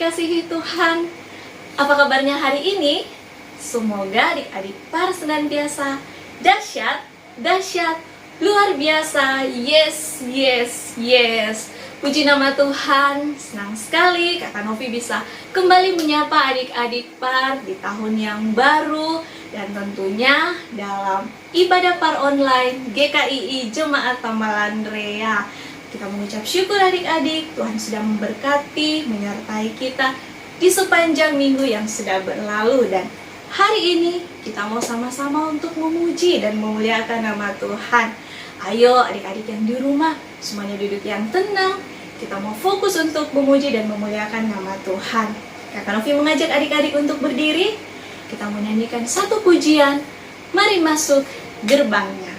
dikasihi Tuhan. Apa kabarnya hari ini? Semoga adik-adik par senantiasa dahsyat, dahsyat, luar biasa. Yes, yes, yes. Puji nama Tuhan. Senang sekali Kakak Novi bisa kembali menyapa adik-adik par di tahun yang baru, dan tentunya dalam ibadah par online GKII Jemaat Tamalandrea. Kita mengucap syukur adik-adik, Tuhan sudah memberkati, menyertai kita di sepanjang minggu yang sudah berlalu. Dan hari ini kita mau sama-sama untuk memuji dan memuliakan nama Tuhan. Ayo adik-adik yang di rumah, semuanya duduk yang tenang. Kita mau fokus untuk memuji dan memuliakan nama Tuhan. Kakak Novi mengajak adik-adik untuk berdiri. Kita menyanyikan satu pujian, mari masuk gerbangnya.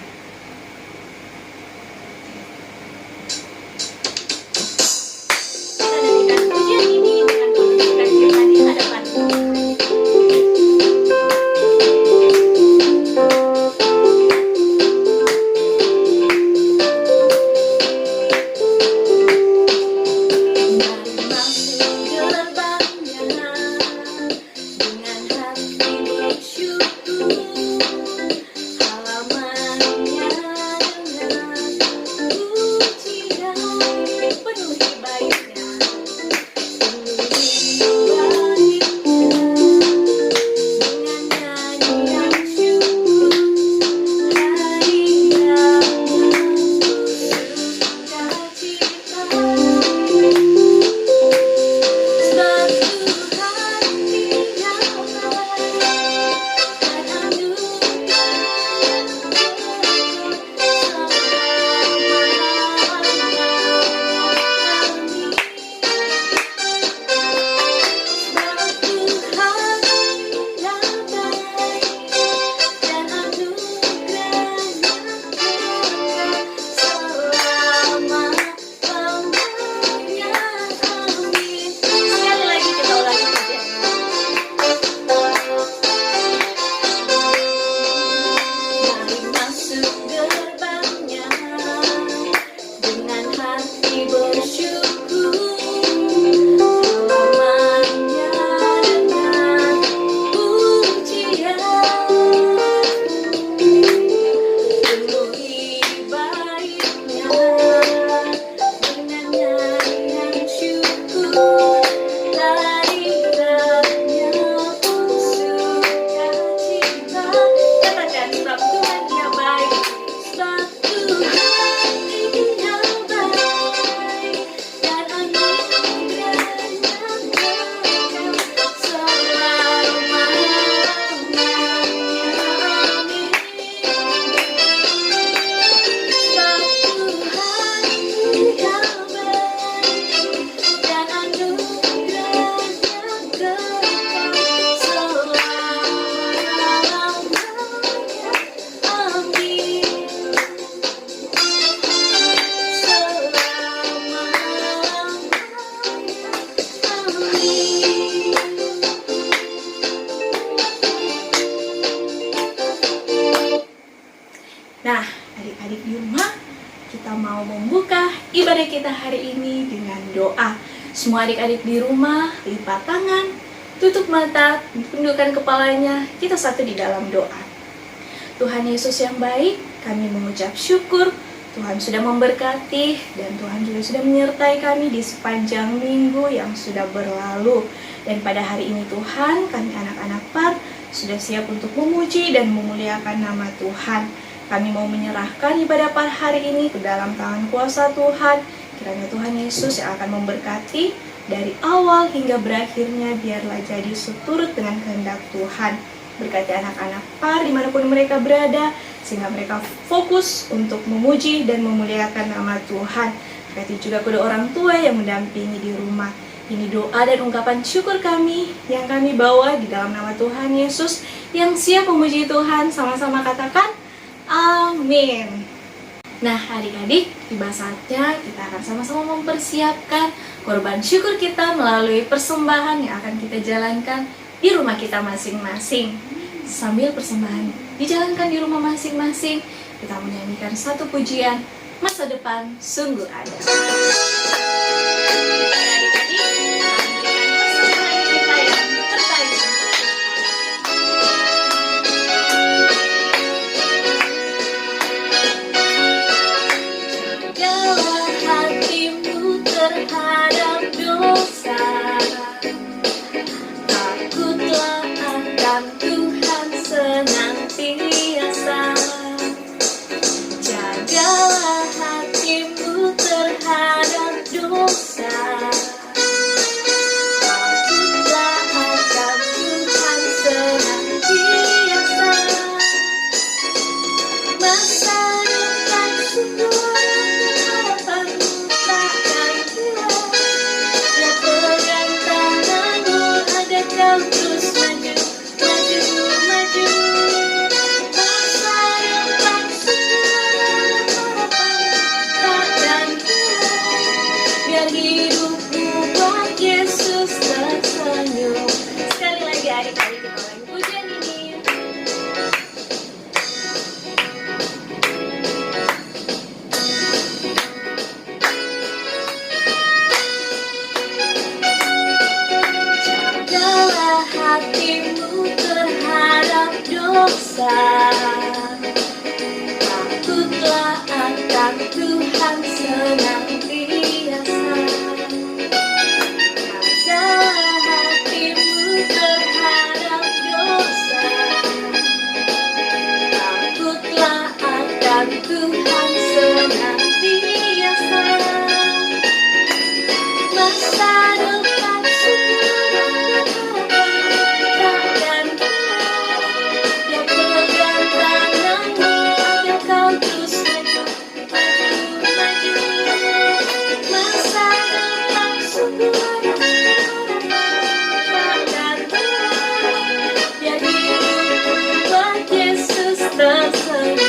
Nah, adik-adik di rumah, kita mau membuka ibadah kita hari ini dengan doa. Semua adik-adik di rumah, lipat tangan, tutup mata, tundukkan kepalanya, kita satu di dalam doa. Tuhan Yesus yang baik, kami mengucap syukur, Tuhan sudah memberkati, dan Tuhan juga sudah menyertai kami di sepanjang minggu yang sudah berlalu. Dan pada hari ini Tuhan, kami anak-anak par sudah siap untuk memuji dan memuliakan nama Tuhan. Kami mau menyerahkan ibadah par hari ini ke dalam tangan kuasa Tuhan. Kiranya Tuhan Yesus yang akan memberkati dari awal hingga berakhirnya, biarlah jadi seturut dengan kehendak Tuhan. Berkati anak-anak par dimanapun mereka berada, sehingga mereka fokus untuk memuji dan memuliakan nama Tuhan. Berkati juga kedua orang tua yang mendampingi di rumah. Ini doa dan ungkapan syukur kami yang kami bawa di dalam nama Tuhan Yesus, yang siap memuji Tuhan. Sama-sama katakan amin. Nah adik-adik, tiba saatnya kita akan sama-sama mempersiapkan korban syukur kita melalui persembahan yang akan kita jalankan di rumah kita masing-masing. Sambil persembahan dijalankan di rumah masing-masing, kita menyanyikan satu pujian, masa depan sungguh ada. Adik-adik, kita memberikan senantiasa. Jagalah hatimu terhadap dosa. Takutlah akan Tuhan senantiasa. Masa depan sungguh takkan Dia pegang tanganmu agar kau terus maju, maju, maju. Masa depan sungguh takkan Dia hidupmu buat Yesus tersenyum.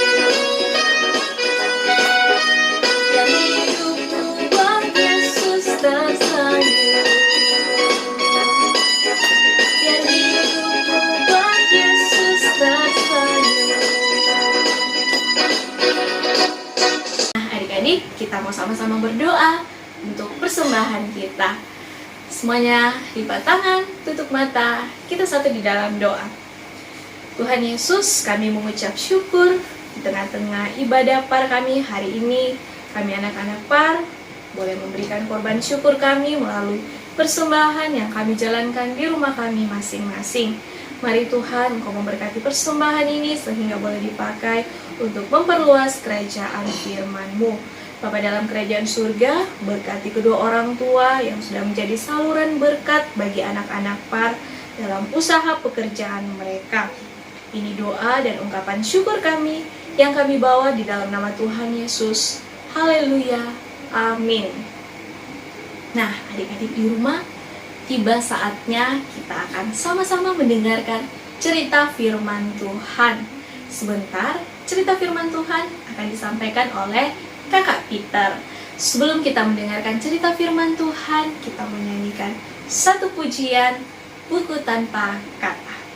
Dia hidupmu buat Yesus tersenyum. Dia hidupmu buat Yesus tersenyum. Nah, adik-adik, kita mau sama-sama berdoa untuk persembahan kita. Semuanya lipat tangan, tutup mata, kita satu di dalam doa. Tuhan Yesus, kami mengucap syukur di tengah-tengah ibadah par kami hari ini. Kami anak-anak par boleh memberikan korban syukur kami melalui persembahan yang kami jalankan di rumah kami masing-masing. Mari Tuhan, Engkau memberkati persembahan ini sehingga boleh dipakai untuk memperluas kerajaan firman-Mu. Bapa dalam kerajaan surga, berkati kedua orang tua yang sudah menjadi saluran berkat bagi anak-anak par dalam usaha pekerjaan mereka. Ini doa dan ungkapan syukur kami yang kami bawa di dalam nama Tuhan Yesus. Haleluya. Amin. Nah, adik-adik di rumah, tiba saatnya kita akan sama-sama mendengarkan cerita firman Tuhan. Sebentar, cerita firman Tuhan akan disampaikan oleh Kakak Peter. Sebelum kita mendengarkan cerita firman Tuhan, kita menyanyikan satu pujian, Buku Tanpa Kata.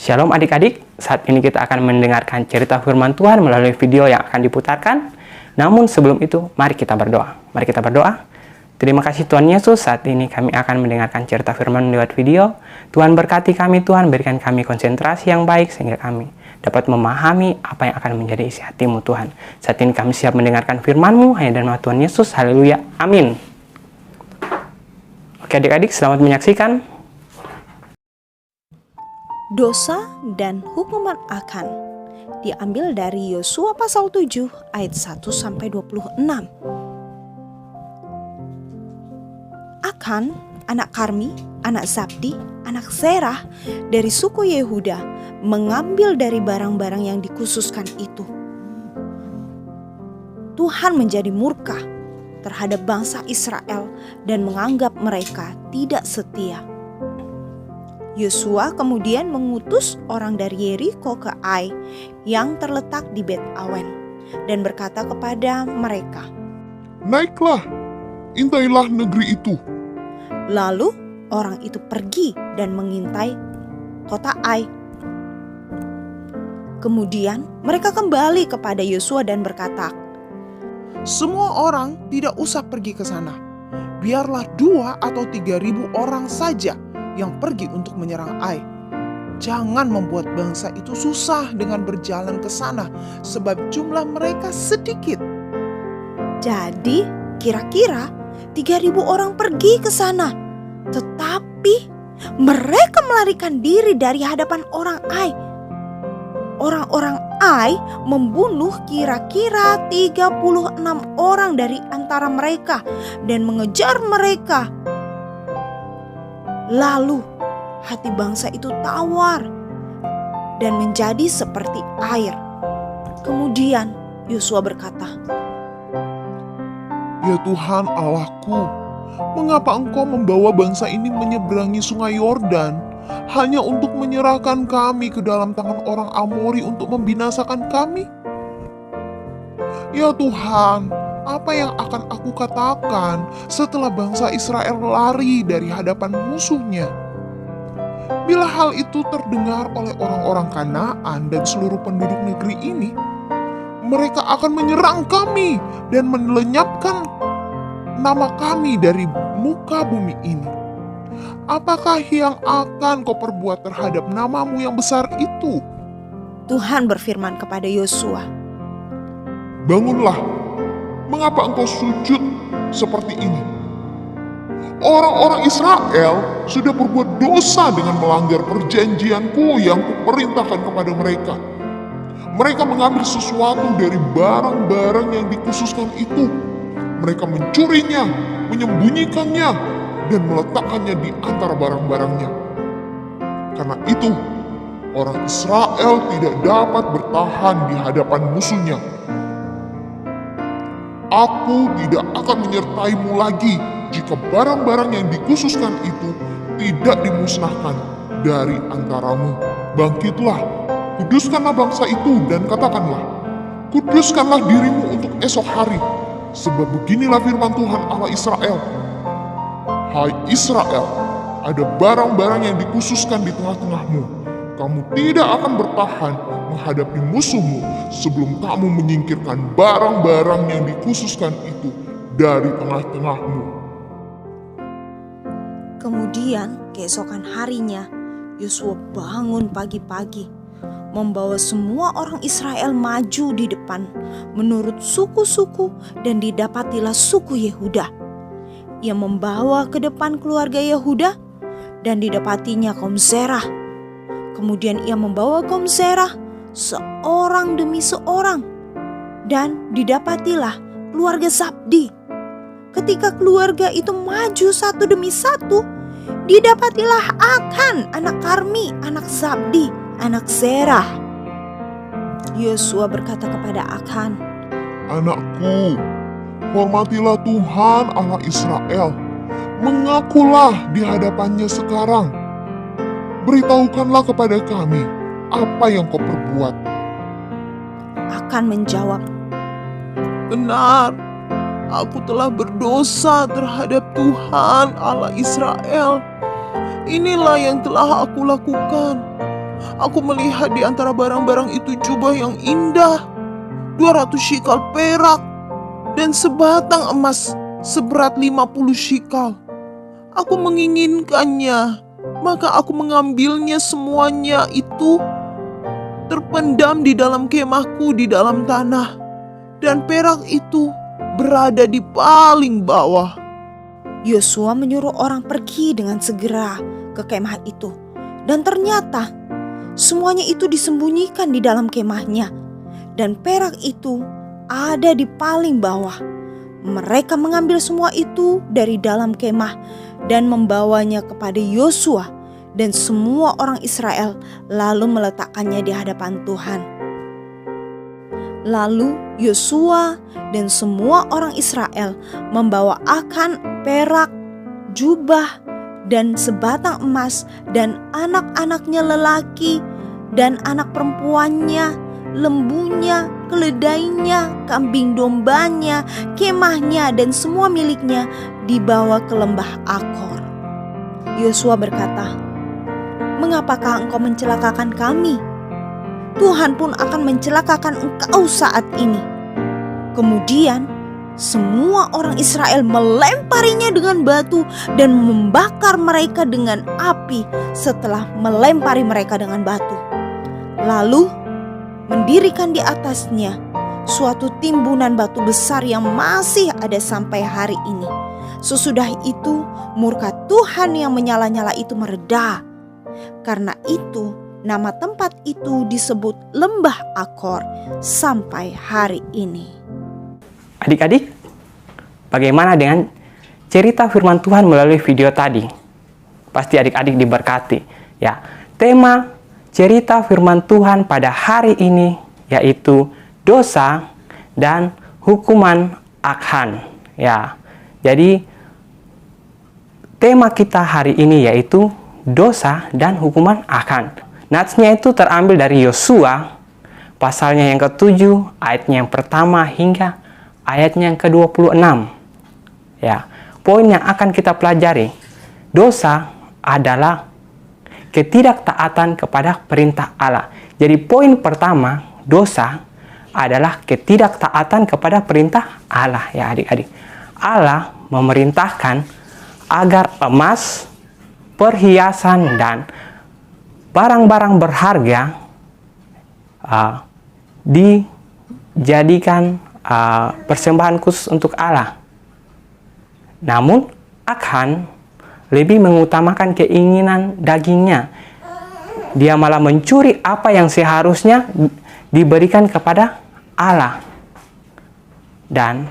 Shalom adik-adik, saat ini kita akan mendengarkan cerita firman Tuhan melalui video yang akan diputarkan. Namun sebelum itu, mari kita berdoa. Mari kita berdoa. Terima kasih Tuhan Yesus, saat ini kami akan mendengarkan cerita firman lewat video. Tuhan berkati kami, Tuhan berikan kami konsentrasi yang baik sehingga kami dapat memahami apa yang akan menjadi isi hati-Mu Tuhan. Saat ini kami siap mendengarkan firman-Mu, hanya dalam nama Tuhan Yesus, haleluya, amin. Oke adik-adik, selamat menyaksikan. Dosa dan hukuman Akan diambil dari Yosua pasal 7 ayat 1-26. Akan, anak Karmi, anak Zabdi, anak Zerah dari suku Yehuda mengambil dari barang-barang yang dikhususkan itu. Tuhan menjadi murka terhadap bangsa Israel dan menganggap mereka tidak setia. Yosua kemudian mengutus orang dari Yeriko ke Ai yang terletak di Bet Awen dan berkata kepada mereka, "Naiklah, intailah negeri itu." Lalu orang itu pergi dan mengintai kota Ai. Kemudian mereka kembali kepada Yosua dan berkata, "Semua orang tidak usah pergi ke sana. biarlah 2 atau 3.000 orang saja yang pergi untuk menyerang Ai. Jangan membuat bangsa itu susah dengan berjalan ke sana, sebab jumlah mereka sedikit. Jadi kira-kira 3.000 orang pergi ke sana. Tetapi mereka melarikan diri dari hadapan orang Ai. Orang-orang Ai membunuh kira-kira 36 orang dari antara mereka dan mengejar mereka. Lalu hati bangsa itu tawar dan menjadi seperti air. Kemudian Yosua berkata, Ya Tuhan Allahku, mengapa Engkau membawa bangsa ini menyeberangi sungai Yordan hanya untuk menyerahkan kami ke dalam tangan orang Amori untuk membinasakan kami? Ya Tuhan, apa yang akan aku katakan setelah bangsa Israel lari dari hadapan musuhnya? Bila hal itu terdengar oleh orang-orang Kanaan dan seluruh penduduk negeri ini, mereka akan menyerang kami dan melenyapkan nama kami dari muka bumi ini. Apakah yang akan kau perbuat terhadap namamu yang besar itu? Tuhan berfirman kepada Yosua, Bangunlah, mengapa engkau sujud seperti ini? Orang-orang Israel sudah berbuat dosa dengan melanggar perjanjianku yang kuperintahkan kepada mereka. Mereka mengambil sesuatu dari barang-barang yang dikhususkan itu. Mereka mencurinya, menyembunyikannya, dan meletakkannya di antara barang-barangnya. Karena itu, orang Israel tidak dapat bertahan di hadapan musuhnya. Aku tidak akan menyertaimu lagi jika barang-barang yang dikhususkan itu tidak dimusnahkan dari antaramu. Bangkitlah, kuduskanlah bangsa itu dan katakanlah, kuduskanlah dirimu untuk esok hari, sebab beginilah firman Tuhan Allah Israel. Hai Israel, ada barang-barang yang dikhususkan di tengah-tengahmu. Kamu tidak akan bertahan menghadapi musuhmu sebelum kamu menyingkirkan barang-barang yang dikhususkan itu dari tengah-tengahmu. Kemudian keesokan harinya Yosua bangun pagi-pagi, membawa semua orang Israel maju di depan menurut suku-suku, dan didapatilah suku Yehuda. Ia membawa ke depan keluarga Yehuda dan didapatinya kaum Zerah. Kemudian ia membawa kaum Zerah seorang demi seorang, dan didapatilah keluarga Zabdi. Ketika keluarga itu maju satu demi satu, didapatilah Akan anak Karmi, anak Zabdi, anak Zerah. Yosua berkata kepada Akan, Anakku, hormatilah Tuhan Allah Israel. Mengakulah di hadapannya sekarang. Beritahukanlah kepada kami apa yang kau perbuat. Akan menjawab, Benar, aku telah berdosa terhadap Tuhan Allah Israel. Inilah yang telah aku lakukan. Aku melihat di antara barang-barang itu jubah yang indah, 200 shikal perak, dan sebatang emas seberat 50 shikal. Aku menginginkannya, maka aku mengambilnya semuanya itu, terpendam di dalam kemahku di dalam tanah, dan perak itu berada di paling bawah. Yosua menyuruh orang pergi dengan segera ke kemah itu, dan ternyata semuanya itu disembunyikan di dalam kemahnya, dan perak itu ada di paling bawah. Mereka mengambil semua itu dari dalam kemah dan membawanya kepada Yosua dan semua orang Israel, lalu meletakkannya di hadapan Tuhan. Lalu Yosua dan semua orang Israel membawa Akan perak, jubah, dan sebatang emas, dan anak-anaknya lelaki dan anak perempuannya, lembunya, keledainya, kambing dombanya, kemahnya, dan semua miliknya dibawa ke lembah Akor. Yosua berkata, "Mengapakah engkau mencelakakan kami? Tuhan pun akan mencelakakan engkau saat ini." Kemudian semua orang Israel melemparinya dengan batu dan membakar mereka dengan api setelah melempari mereka dengan batu. Lalu mendirikan di atasnya suatu timbunan batu besar yang masih ada sampai hari ini. Sesudah itu murka Tuhan yang menyala-nyala itu mereda. Karena itu nama tempat itu disebut Lembah Akor sampai hari ini. Adik-adik, bagaimana dengan cerita firman Tuhan melalui video tadi? Pasti adik-adik diberkati. Ya, tema cerita firman Tuhan pada hari ini yaitu dosa dan hukuman Akhan. Ya, jadi tema kita hari ini yaitu dosa dan hukuman Akhan. Natsnya itu terambil dari Yosua, pasalnya yang ke-7, ayatnya yang pertama hingga ayatnya yang ke-26. Ya, poin yang akan kita pelajari, dosa adalah ketidaktaatan kepada perintah Allah. Jadi poin pertama, dosa adalah ketidaktaatan kepada perintah Allah, ya adik-adik. Allah memerintahkan agar emas, perhiasan, dan barang-barang berharga dijadikan persembahan khusus untuk Allah. Namun Akhan lebih mengutamakan keinginan dagingnya. Dia malah mencuri apa yang seharusnya diberikan kepada Allah. Dan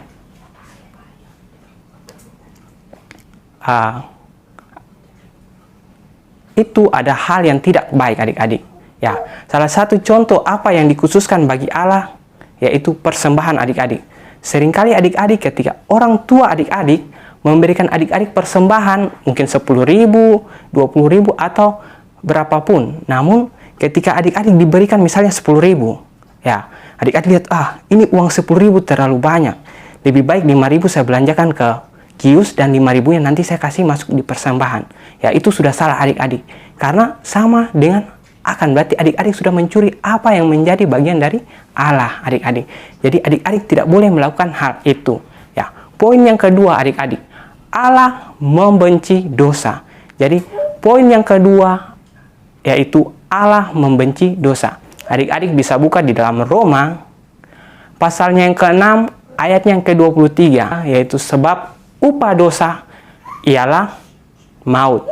itu ada hal yang tidak baik adik-adik. Ya, salah satu contoh apa yang dikhususkan bagi Allah yaitu persembahan adik-adik. Seringkali adik-adik ketika orang tua adik-adik memberikan adik-adik persembahan mungkin 10.000, 20.000 atau berapapun. Namun ketika adik-adik diberikan misalnya 10.000, ya adik-adik lihat ini uang 10.000 terlalu banyak. Lebih baik 5.000 saya belanjakan ke kios dan 5.000 yang nanti saya kasih masuk di persembahan. Ya itu sudah salah adik-adik. Karena sama dengan akan berarti adik-adik sudah mencuri apa yang menjadi bagian dari Allah adik-adik. Jadi adik-adik tidak boleh melakukan hal itu. Ya, poin yang kedua adik-adik, Allah membenci dosa. Jadi poin yang kedua yaitu Allah membenci dosa. Adik-adik bisa buka di dalam Roma pasalnya yang ke-6 ayatnya yang ke-23 yaitu sebab upah dosa ialah maut.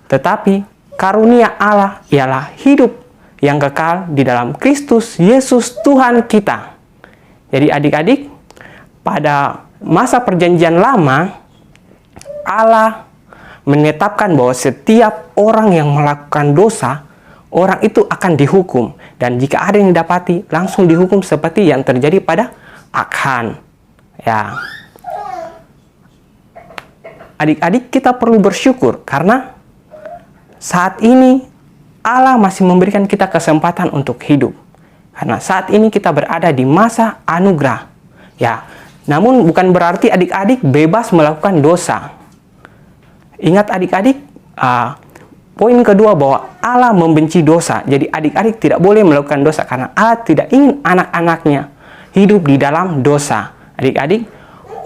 Tetapi karunia Allah ialah hidup yang kekal di dalam Kristus Yesus Tuhan kita. Jadi adik-adik, pada masa perjanjian lama, Allah menetapkan bahwa setiap orang yang melakukan dosa, orang itu akan dihukum. Dan jika ada yang didapati, langsung dihukum seperti yang terjadi pada Akhan. Ya. Adik-adik, kita perlu bersyukur karena saat ini Allah masih memberikan kita kesempatan untuk hidup. Karena saat ini kita berada di masa anugerah. Ya, namun bukan berarti adik-adik bebas melakukan dosa. Ingat adik-adik, poin kedua bahwa Allah membenci dosa. Jadi adik-adik tidak boleh melakukan dosa karena Allah tidak ingin anak-anaknya hidup di dalam dosa. Adik-adik,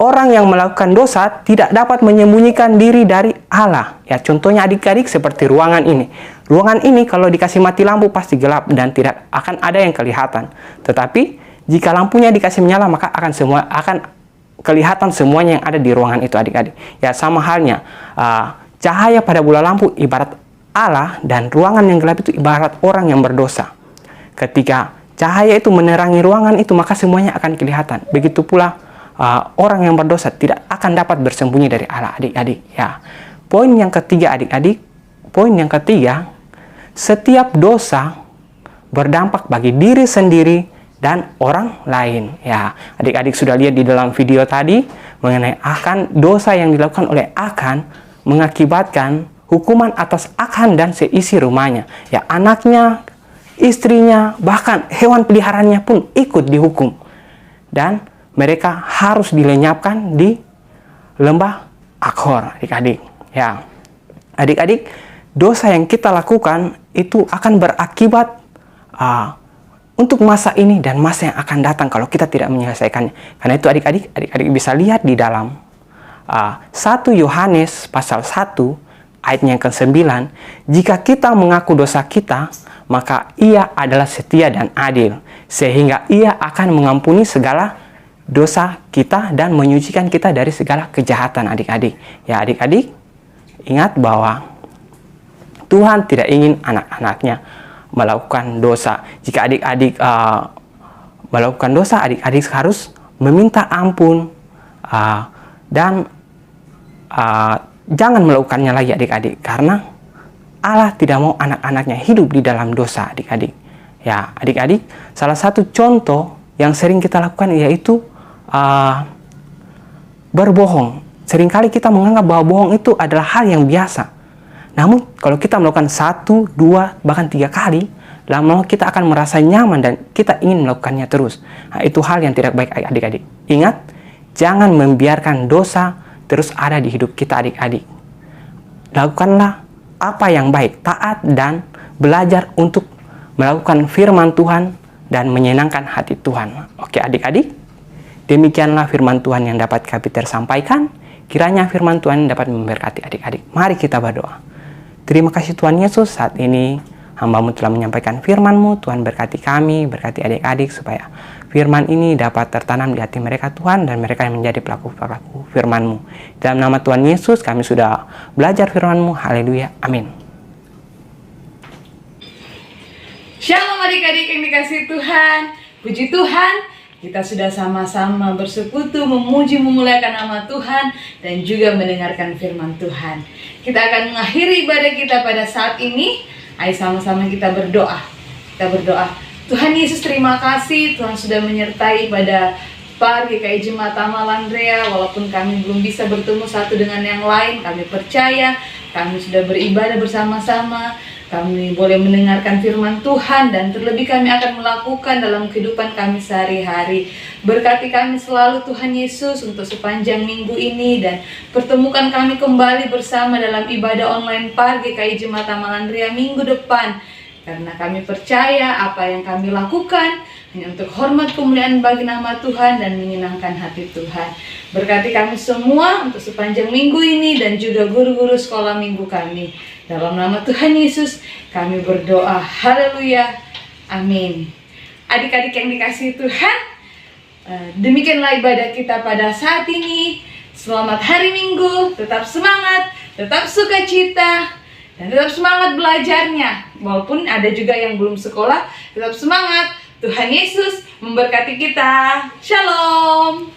orang yang melakukan dosa tidak dapat menyembunyikan diri dari Allah. Ya, contohnya adik-adik seperti ruangan ini. Ruangan ini kalau dikasih mati lampu pasti gelap dan tidak akan ada yang kelihatan. Tetapi jika lampunya dikasih menyala maka akan kelihatan semuanya yang ada di ruangan itu adik-adik. Ya, sama halnya cahaya pada bola lampu ibarat Allah dan ruangan yang gelap itu ibarat orang yang berdosa. Ketika cahaya itu menerangi ruangan itu maka semuanya akan kelihatan. Begitu pula orang yang berdosa tidak akan dapat bersembunyi dari Allah adik-adik. Ya. Poin yang ketiga adik-adik, setiap dosa berdampak bagi diri sendiri dan orang lain. Ya, adik-adik sudah lihat di dalam video tadi mengenai Akhan, dosa yang dilakukan oleh Akhan mengakibatkan hukuman atas Akhan dan seisi rumahnya. Ya, anaknya, istrinya, bahkan hewan peliharaannya pun ikut dihukum. Dan mereka harus dilenyapkan di lembah Akor, adik-adik. Ya, adik-adik, dosa yang kita lakukan itu akan berakibat untuk masa ini dan masa yang akan datang kalau kita tidak menyelesaikannya. Karena itu adik-adik bisa lihat di dalam 1 Yohanes pasal 1 ayatnya yang ke-9, jika kita mengaku dosa kita, maka Ia adalah setia dan adil, sehingga Ia akan mengampuni segala dosa kita dan menyucikan kita dari segala kejahatan adik-adik. Ya adik-adik, ingat bahwa Tuhan tidak ingin anak-anaknya melakukan dosa. Jika adik-adik melakukan dosa, adik-adik harus meminta ampun dan jangan melakukannya lagi adik-adik, karena Allah tidak mau anak-anaknya hidup di dalam dosa adik-adik. Ya adik-adik, salah satu contoh yang sering kita lakukan yaitu berbohong. Seringkali kita menganggap bahwa bohong itu adalah hal yang biasa. Namun kalau kita melakukan 1, 2, bahkan 3 kali, lama-lama kita akan merasa nyaman dan kita ingin melakukannya terus. Nah, itu hal yang tidak baik adik-adik. Ingat, jangan membiarkan dosa terus ada di hidup kita adik-adik. Lakukanlah apa yang baik, taat dan belajar untuk melakukan firman Tuhan dan menyenangkan hati Tuhan. Oke adik-adik, demikianlah firman Tuhan yang dapat Kapiter sampaikan. Kiranya firman Tuhan dapat memberkati adik-adik. Mari kita berdoa. Terima kasih Tuhan Yesus, saat ini hamba-Mu telah menyampaikan firman-Mu. Tuhan berkati kami, berkati adik-adik supaya firman ini dapat tertanam di hati mereka Tuhan, dan mereka yang menjadi pelaku-pelaku firman-Mu. Dalam nama Tuhan Yesus kami sudah belajar firman-Mu. Haleluya. Amin. Shalom adik-adik yang dikasihi Tuhan. Puji Tuhan, kita sudah sama-sama bersekutu memuji memuliakan nama Tuhan dan juga mendengarkan firman Tuhan. Kita akan mengakhiri ibadah kita pada saat ini. Ayo sama-sama kita berdoa. Kita berdoa. Tuhan Yesus, terima kasih Tuhan sudah menyertai pada GKI Jemaat Amal Andrea. Walaupun kami belum bisa bertemu satu dengan yang lain, kami percaya kami sudah beribadah bersama-sama. Kami boleh mendengarkan firman Tuhan dan terlebih kami akan melakukan dalam kehidupan kami sehari-hari. Berkati kami selalu Tuhan Yesus untuk sepanjang minggu ini, dan pertemukan kami kembali bersama dalam ibadah online GKI Jemaat Amal Andrea minggu depan. Karena kami percaya apa yang kami lakukan hanya untuk hormat kemuliaan bagi nama Tuhan dan menyenangkan hati Tuhan. Berkati kami semua untuk sepanjang minggu ini dan juga guru-guru sekolah minggu kami. Dalam nama Tuhan Yesus kami berdoa. Haleluya. Amin. Adik-adik yang dikasihi Tuhan, demikianlah ibadah kita pada saat ini. Selamat hari Minggu, tetap semangat, tetap sukacita, dan tetap semangat belajarnya. Walaupun ada juga yang belum sekolah, tetap semangat. Tuhan Yesus memberkati kita. Shalom.